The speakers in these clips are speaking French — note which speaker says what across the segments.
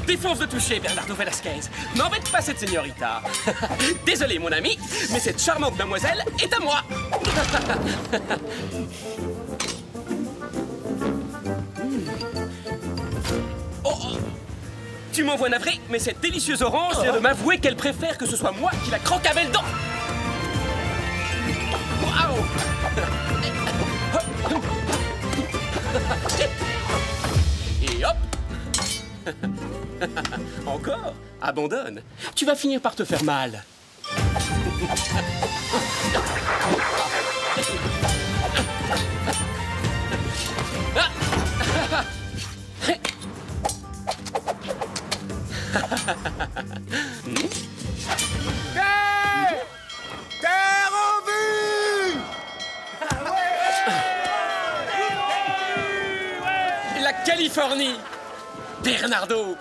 Speaker 1: Défonce de toucher, Bernardo Velasquez. N'embête pas cette señorita. Désolé, mon ami, mais cette charmante mademoiselle est à moi. Oh, tu m'envoies navré, mais cette délicieuse orange vient de m'avouer qu'elle préfère que ce soit moi qui la croque à belles dents. Waouh! Et hop! Encore? Abandonne. Tu vas finir par te faire mal.
Speaker 2: Terre en vue!
Speaker 1: La Californie! Bernardo,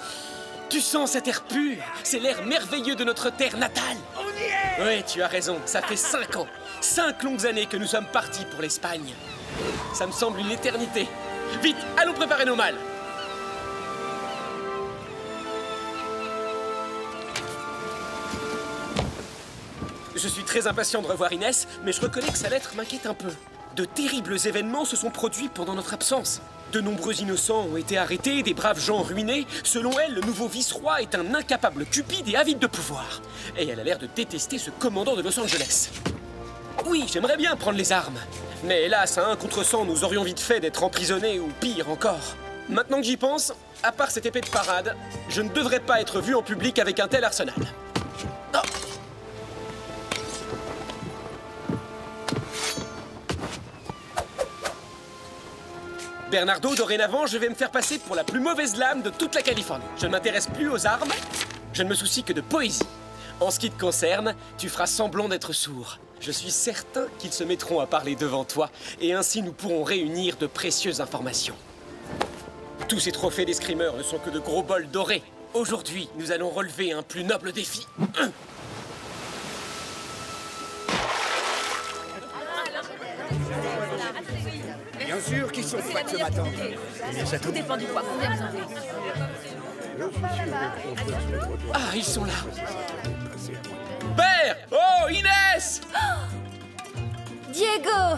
Speaker 1: tu sens cet air pur? C'est l'air merveilleux de notre terre natale.
Speaker 2: On y est!
Speaker 1: Oui, tu as raison, ça fait 5 ans. 5 longues années que nous sommes partis pour l'Espagne. Ça me semble une éternité. Vite, allons préparer nos malles. Je suis très impatient de revoir Inès, mais je reconnais que sa lettre m'inquiète un peu. De terribles événements se sont produits pendant notre absence. De nombreux innocents ont été arrêtés, des braves gens ruinés. Selon elle, le nouveau vice-roi est un incapable cupide et avide de pouvoir. Et elle a l'air de détester ce commandant de Los Angeles. Oui, j'aimerais bien prendre les armes. Mais hélas, à 1 contre 100, nous aurions vite fait d'être emprisonnés ou pire encore. Maintenant que j'y pense, à part cette épée de parade, je ne devrais pas être vu en public avec un tel arsenal. Oh. Bernardo, dorénavant, je vais me faire passer pour la plus mauvaise lame de toute la Californie. Je ne m'intéresse plus aux armes, je ne me soucie que de poésie. En ce qui te concerne, tu feras semblant d'être sourd. Je suis certain qu'ils se mettront à parler devant toi, et ainsi nous pourrons réunir de précieuses informations. Tous ces trophées d'escrimeurs ne sont que de gros bols dorés. Aujourd'hui, nous allons relever un plus noble défi.
Speaker 2: Bien sûr qu'ils sont prêts ce matin.
Speaker 3: Tout dépend du poids. Combien vous en avez?
Speaker 1: Ah, ils sont là. Père! Oh, Inès!
Speaker 3: Diego!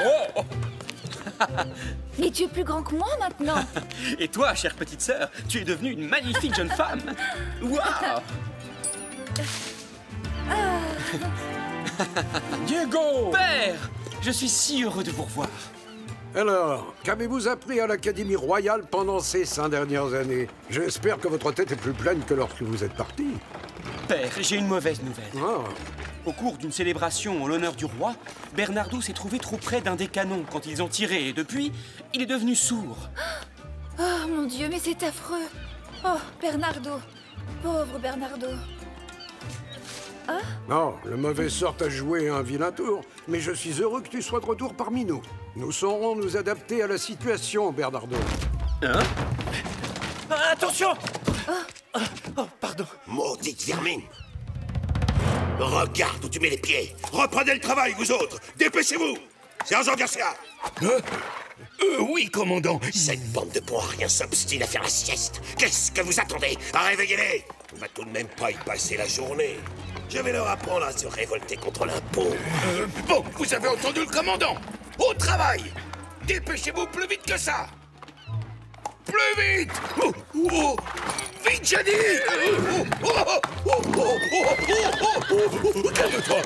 Speaker 1: Oh!
Speaker 3: Mais tu es plus grand que moi maintenant.
Speaker 1: Et toi, chère petite sœur, tu es devenue une magnifique jeune femme. Waouh!
Speaker 2: Diego!
Speaker 1: Père! Je suis si heureux de vous revoir.
Speaker 4: Alors, qu'avez-vous appris à l'Académie royale pendant ces 5 dernières années? J'espère que votre tête est plus pleine que lorsque vous êtes parti.
Speaker 1: Père, j'ai une mauvaise nouvelle.
Speaker 4: Ah,
Speaker 1: Au cours d'une célébration en l'honneur du roi, Bernardo s'est trouvé trop près d'un des canons quand ils ont tiré et depuis, il est devenu sourd.
Speaker 3: Oh mon Dieu, mais c'est affreux. Oh, Bernardo. Pauvre Bernardo.
Speaker 4: non, le mauvais sort a joué un vilain tour, mais je suis heureux que tu sois de retour parmi nous. Nous saurons nous adapter à la situation, Bernardo.
Speaker 1: Hein? Ah, attention! Oh, pardon.
Speaker 5: Maudite vermine! Regarde où tu mets les pieds! Reprenez le travail, vous autres! Dépêchez-vous! Sergent Garcia!
Speaker 6: Oui, commandant.
Speaker 5: Cette bande de bons à rien s'obstine à faire la sieste! Qu'est-ce que vous attendez? Réveillez-les! On va tout de même pas y passer la journée! Je vais leur apprendre à se révolter contre l'impôt!
Speaker 6: Bon, vous avez entendu le commandant. Au travail. Dépêchez-vous plus vite que ça. Plus vite. Oh, oh. Vite, j'ai dit. Calme-toi.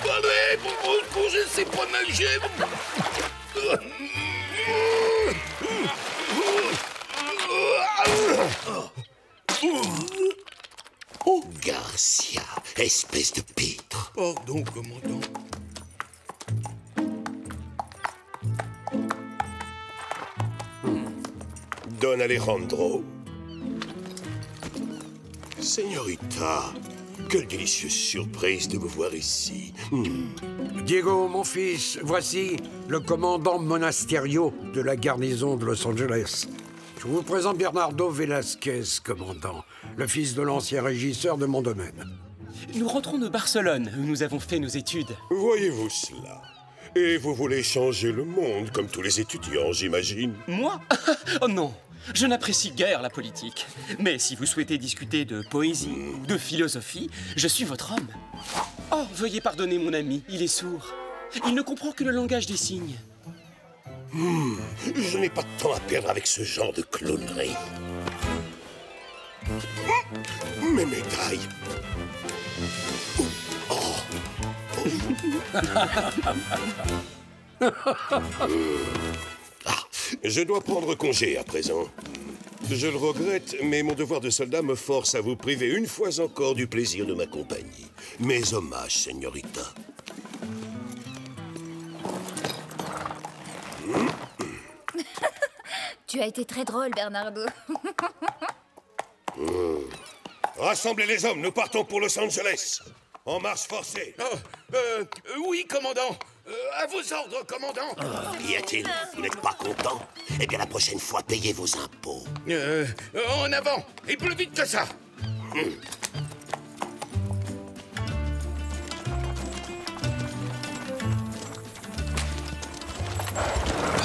Speaker 6: Allez, je sais pas nager.
Speaker 5: Oh, Garcia, espèce de pitre!
Speaker 6: Pardon, commandant.
Speaker 5: Don Alejandro. Señorita, quelle délicieuse surprise de vous voir ici.
Speaker 4: Diego, mon fils, voici le commandant Monasterio de la garnison de Los Angeles. Je vous présente Bernardo Velasquez, commandant, le fils de l'ancien régisseur de mon domaine.
Speaker 1: Nous rentrons de Barcelone, où nous avons fait nos études.
Speaker 5: Voyez-vous cela? Et vous voulez changer le monde, comme tous les étudiants, j'imagine?
Speaker 1: Moi? Oh non, je n'apprécie guère la politique. Mais si vous souhaitez discuter de poésie ou de philosophie, je suis votre homme. Oh, veuillez pardonner mon ami, il est sourd. Il ne comprend que le langage des signes.
Speaker 5: Je n'ai pas de temps à perdre avec ce genre de clownerie. Mes médailles. Je dois prendre congé à présent. Je le regrette, mais mon devoir de soldat me force à vous priver une fois encore du plaisir de ma compagnie. Mes hommages, señorita.
Speaker 3: Tu as été très drôle, Bernardo.
Speaker 5: Rassemblez les hommes, nous partons pour Los Angeles. En marche forcée.
Speaker 6: Oui, commandant. À vos ordres, commandant.
Speaker 5: Qu'y a-t-il? Vous n'êtes pas content? Eh bien, la prochaine fois, payez vos impôts.
Speaker 6: En avant, et plus vite que ça.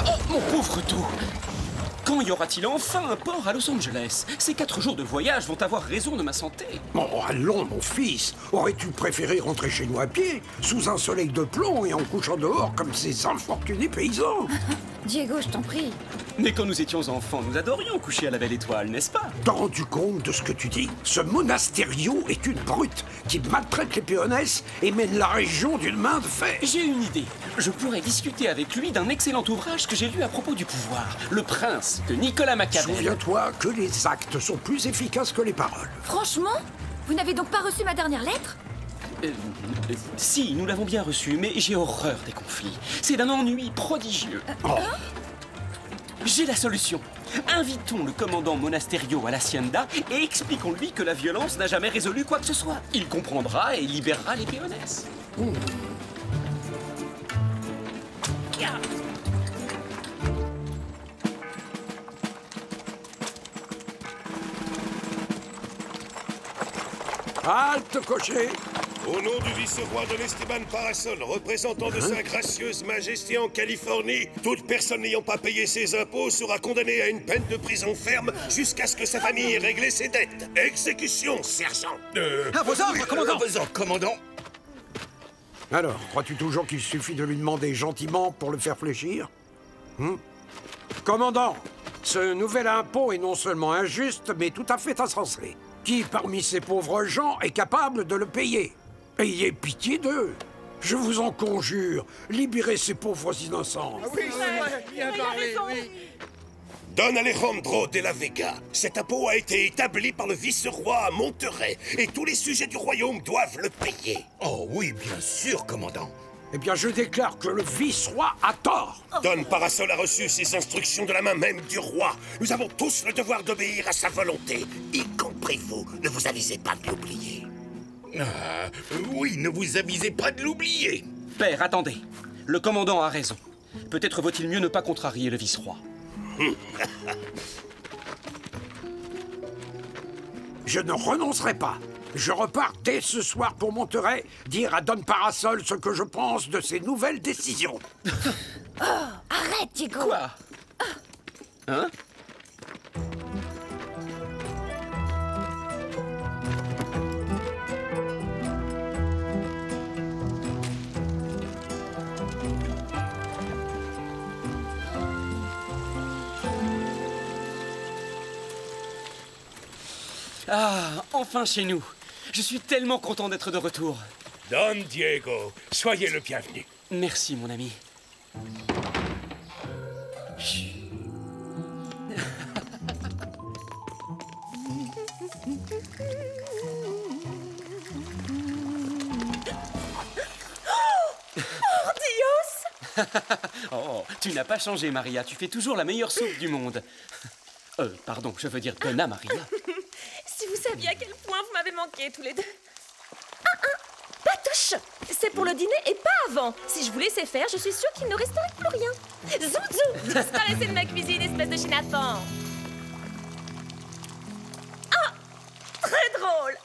Speaker 1: Oh, mon pauvre tout! Quand y aura-t-il enfin un port à Los Angeles? Ces 4 jours de voyage vont avoir raison de ma santé.
Speaker 4: Oh, allons, mon fils. Aurais-tu préféré rentrer chez nous à pied, sous un soleil de plomb et en couchant dehors comme ces infortunés paysans?
Speaker 3: Diego, je t'en prie.
Speaker 1: Mais quand nous étions enfants, nous adorions coucher à la belle étoile, n'est-ce pas?
Speaker 4: T'as rendu compte de ce que tu dis? Ce Monasterio est une brute qui maltraite les péonesses et mène la région d'une main de fer.
Speaker 1: J'ai une idée. Je pourrais discuter avec lui d'un excellent ouvrage que j'ai lu à propos du pouvoir. Le Prince, de Nicolas Machiavel.
Speaker 4: Souviens-toi que les actes sont plus efficaces que les paroles.
Speaker 3: Franchement? Vous n'avez donc pas reçu ma dernière lettre?
Speaker 1: Si, nous l'avons bien reçu, mais j'ai horreur des conflits. C'est d'un ennui prodigieux. J'ai la solution. Invitons le commandant Monasterio à l'hacienda et expliquons-lui que la violence n'a jamais résolu quoi que ce soit. Il comprendra et libérera les péonesses.
Speaker 4: Halte, cocher!
Speaker 5: Au nom du vice-roi de l'Esteban Parasol, représentant de sa gracieuse majesté en Californie, toute personne n'ayant pas payé ses impôts sera condamnée à une peine de prison ferme jusqu'à ce que sa famille ait réglé ses dettes. Exécution, sergent.
Speaker 2: À vos ordres, commandant!
Speaker 6: À vos ordres, commandant.
Speaker 4: Alors, crois-tu toujours qu'il suffit de lui demander gentiment pour le faire fléchir? Commandant, ce nouvel impôt est non seulement injuste, mais tout à fait insensé. Qui parmi ces pauvres gens est capable de le payer? Ayez pitié d'eux. Je vous en conjure, libérez ces pauvres innocents.
Speaker 2: Oui, bien parlé, oui.
Speaker 5: Don Alejandro de la Vega, cet impôt a été établi par le vice-roi à Monterrey et tous les sujets du royaume doivent le payer.
Speaker 6: Oh oui, bien sûr, commandant.
Speaker 4: Eh bien, je déclare que le vice-roi a tort.
Speaker 5: Don Parasol a reçu ses instructions de la main même du roi. Nous avons tous le devoir d'obéir à sa volonté, y compris vous. Ne vous avisez pas de l'oublier.
Speaker 6: Oui, ne vous avisez pas de l'oublier.
Speaker 1: Père, attendez. Le commandant a raison. Peut-être vaut-il mieux ne pas contrarier le vice-roi.
Speaker 4: Je ne renoncerai pas. Je repars dès ce soir pour Monterrey dire à Don Parasol ce que je pense de ses nouvelles décisions.
Speaker 3: Arrête, Diego!
Speaker 1: Quoi? Hein? Ah, enfin chez nous. Je suis tellement content d'être de retour.
Speaker 7: Don Diego, soyez le bienvenu.
Speaker 1: Merci, mon ami. Chut. Oh, tu n'as pas changé, Maria. Tu fais toujours la meilleure soupe du monde. Pardon, je veux dire Donna Maria.
Speaker 8: Si vous saviez à quel point vous m'avez manqué tous les deux. Patouche! C'est pour le dîner et pas avant. Si je vous laissais faire, je suis sûre qu'il ne resterait plus rien. Zouzou! Disparaissez de ma cuisine, espèce de chénapan! Ah! Très drôle!